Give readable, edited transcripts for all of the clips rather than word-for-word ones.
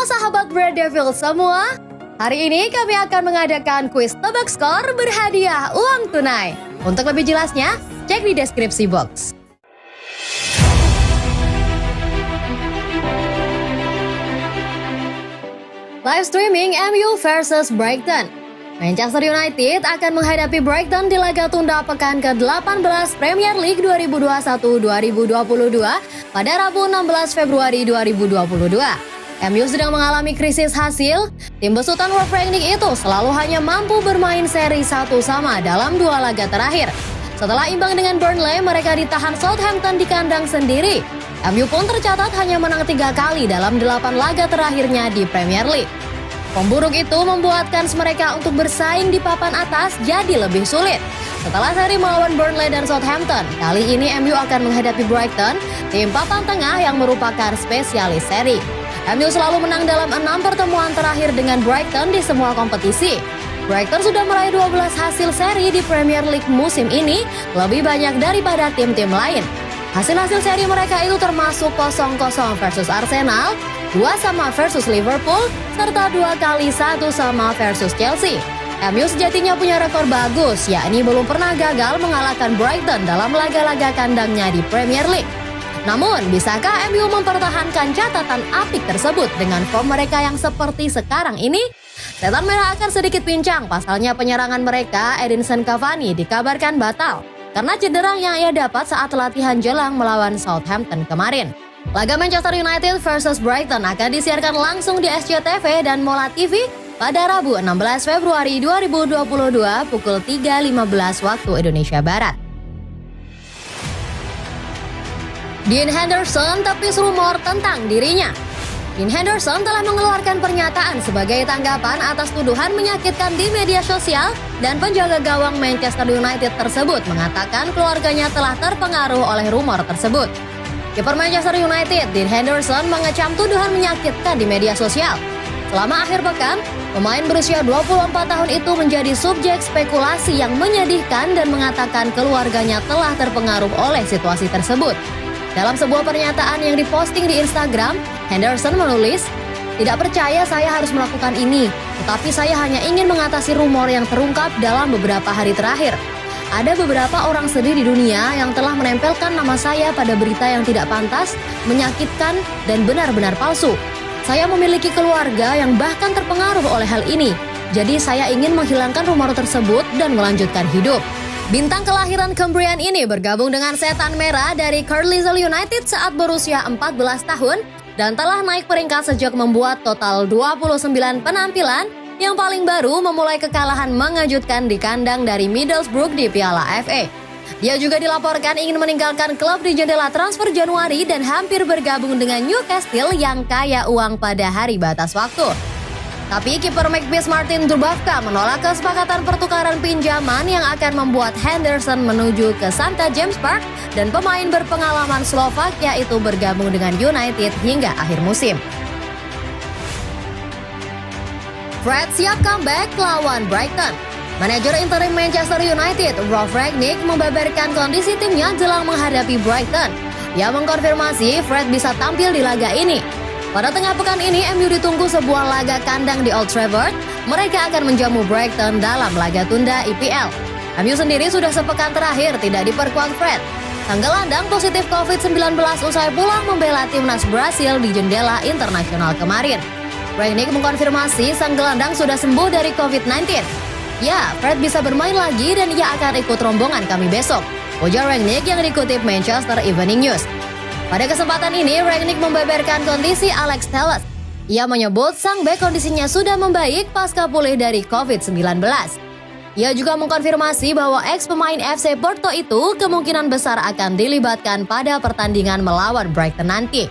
sahabat Red Devil semua, hari ini kami akan mengadakan kuis tebak skor berhadiah uang tunai. Untuk lebih jelasnya, cek di deskripsi box. Live streaming MU versus Brighton. Manchester United akan menghadapi Brighton di laga tunda pekan ke-18 Premier League 2021-2022 pada Rabu 16 Februari 2022. MU sedang mengalami krisis hasil. Tim besutan Ralf Rangnick itu selalu hanya mampu bermain seri 1-1 dalam 2 laga terakhir. Setelah imbang dengan Burnley, mereka ditahan Southampton di kandang sendiri. MU pun tercatat hanya menang 3 kali dalam 8 laga terakhirnya di Premier League. Pemburuk itu membuat kans mereka untuk bersaing di papan atas jadi lebih sulit. Setelah seri melawan Burnley dan Southampton, kali ini MU akan menghadapi Brighton, tim papan tengah yang merupakan spesialis seri. MU selalu menang dalam 6 pertemuan terakhir dengan Brighton di semua kompetisi. Brighton sudah meraih 12 hasil seri di Premier League musim ini, lebih banyak daripada tim-tim lain. Hasil-hasil seri mereka itu termasuk 0-0 versus Arsenal, 2-2 versus Liverpool, serta 2-1 versus Chelsea. MU sejatinya punya rekor bagus, yakni belum pernah gagal mengalahkan Brighton dalam laga-laga kandangnya di Premier League. Namun, bisakah MU mempertahankan catatan apik tersebut dengan form mereka yang seperti sekarang ini? Setan Merah akan sedikit pincang, pasalnya penyerangan mereka, Edinson Cavani, dikabarkan batal karena cedera yang ia dapat saat latihan jelang melawan Southampton kemarin. Laga Manchester United versus Brighton akan disiarkan langsung di SCTV dan Mola TV pada Rabu 16 Februari 2022 pukul 3.15 waktu Indonesia Barat. Dean Henderson tepis rumor tentang dirinya. Dean Henderson telah mengeluarkan pernyataan sebagai tanggapan atas tuduhan menyakitkan di media sosial dan penjaga gawang Manchester United tersebut mengatakan keluarganya telah terpengaruh oleh rumor tersebut. Kiper Manchester United, Dean Henderson, mengecam tuduhan menyakitkan di media sosial. Selama akhir pekan, pemain berusia 24 tahun itu menjadi subjek spekulasi yang menyedihkan dan mengatakan keluarganya telah terpengaruh oleh situasi tersebut. Dalam sebuah pernyataan yang diposting di Instagram, Henderson menulis, "Tidak percaya saya harus melakukan ini, tetapi saya hanya ingin mengatasi rumor yang terungkap dalam beberapa hari terakhir. Ada beberapa orang sedih di dunia yang telah menempelkan nama saya pada berita yang tidak pantas, menyakitkan, dan benar-benar palsu. Saya memiliki keluarga yang bahkan terpengaruh oleh hal ini, jadi saya ingin menghilangkan rumor tersebut dan melanjutkan hidup." Bintang kelahiran Cambrian ini bergabung dengan Setan Merah dari Carlisle United saat berusia 14 tahun dan telah naik peringkat sejak membuat total 29 penampilan, yang paling baru memulai kekalahan mengejutkan di kandang dari Middlesbrough di Piala FA. Dia juga dilaporkan ingin meninggalkan klub di jendela transfer Januari dan hampir bergabung dengan Newcastle yang kaya uang pada hari batas waktu. Tapi kiper Magpies Martin Dubravka menolak kesepakatan pertukaran pinjaman yang akan membuat Henderson menuju ke St. James Park dan pemain berpengalaman Slovakia itu bergabung dengan United hingga akhir musim. Fred siap comeback lawan Brighton. Manajer interim Manchester United, Ralf Rangnick, membeberkan kondisi timnya jelang menghadapi Brighton. Ia mengkonfirmasi Fred bisa tampil di laga ini. Pada tengah pekan ini, MU ditunggu sebuah laga kandang di Old Trafford. Mereka akan menjamu Brighton dalam laga tunda IPL. MU sendiri sudah sepekan terakhir tidak diperkuat Fred. Sang gelandang positif COVID-19 usai pulang membela timnas Brasil di jendela internasional kemarin. Rangnick mengkonfirmasi sang gelandang sudah sembuh dari COVID-19. Ya, Fred bisa bermain lagi dan ia akan ikut rombongan kami besok, ujar Rangnick yang dikutip Manchester Evening News. Pada kesempatan ini, Rangnick membeberkan kondisi Alex Telles. Ia menyebut sang bek kondisinya sudah membaik pasca pulih dari COVID-19. Ia juga mengkonfirmasi bahwa ex-pemain FC Porto itu kemungkinan besar akan dilibatkan pada pertandingan melawan Brighton nanti.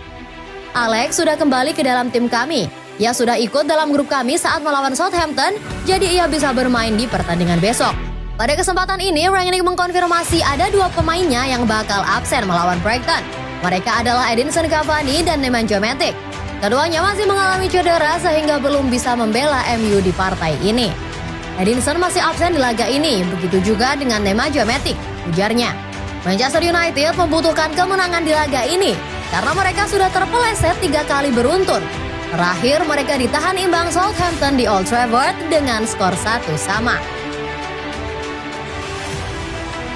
Alex sudah kembali ke dalam tim kami. Ia sudah ikut dalam grup kami saat melawan Southampton, jadi ia bisa bermain di pertandingan besok. Pada kesempatan ini, Rangnick mengkonfirmasi ada 2 pemainnya yang bakal absen melawan Brighton. Mereka adalah Edinson Cavani dan Nemanja Matic. Keduanya masih mengalami cedera sehingga belum bisa membela MU di partai ini. Edinson masih absen di laga ini, begitu juga dengan Nemanja Matic, ujarnya. Manchester United membutuhkan kemenangan di laga ini karena mereka sudah terpeleset 3 kali beruntun. Terakhir mereka ditahan imbang Southampton di Old Trafford dengan skor 1-1.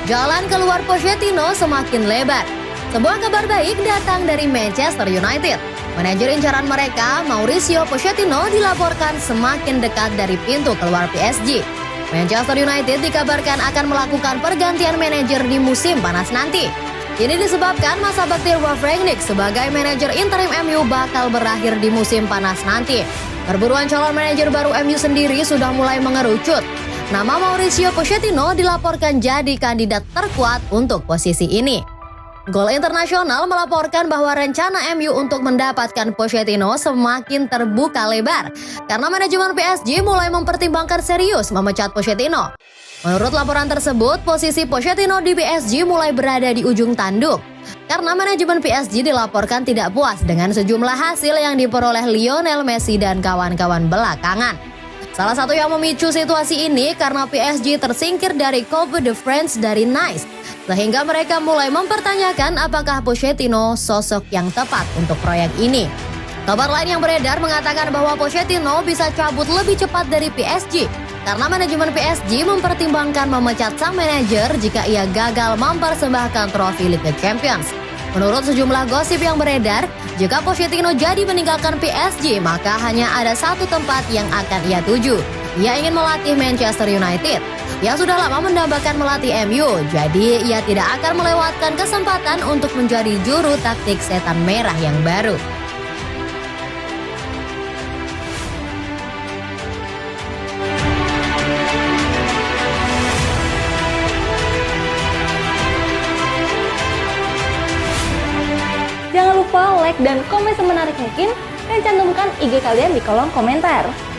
Jalan keluar Pochettino semakin lebar. Sebuah kabar baik datang dari Manchester United. Manajer incaran mereka, Mauricio Pochettino, dilaporkan semakin dekat dari pintu keluar PSG. Manchester United dikabarkan akan melakukan pergantian manajer di musim panas nanti. Ini disebabkan masa bakti Ralf Rangnick sebagai manajer interim MU bakal berakhir di musim panas nanti. Perburuan calon manajer baru MU sendiri sudah mulai mengerucut. Nama Mauricio Pochettino dilaporkan jadi kandidat terkuat untuk posisi ini. Gol Internasional melaporkan bahwa rencana MU untuk mendapatkan Pochettino semakin terbuka lebar karena manajemen PSG mulai mempertimbangkan serius memecat Pochettino. Menurut laporan tersebut, posisi Pochettino di PSG mulai berada di ujung tanduk karena manajemen PSG dilaporkan tidak puas dengan sejumlah hasil yang diperoleh Lionel Messi dan kawan-kawan belakangan. Salah satu yang memicu situasi ini karena PSG tersingkir dari Coupe de France dari Nice, sehingga mereka mulai mempertanyakan apakah Pochettino sosok yang tepat untuk proyek ini. Kabar lain yang beredar mengatakan bahwa Pochettino bisa cabut lebih cepat dari PSG karena manajemen PSG mempertimbangkan memecat sang manajer jika ia gagal mempersembahkan trofi Liga Champions. Menurut sejumlah gosip yang beredar, jika Pochettino jadi meninggalkan PSG, maka hanya ada satu tempat yang akan ia tuju. Ia ingin melatih Manchester United, yang sudah lama mendambakan melatih MU, jadi ia tidak akan melewatkan kesempatan untuk menjadi juru taktik setan merah yang baru. Jangan lupa like dan komen semenarik mungkin dan cantumkan IG kalian di kolom komentar.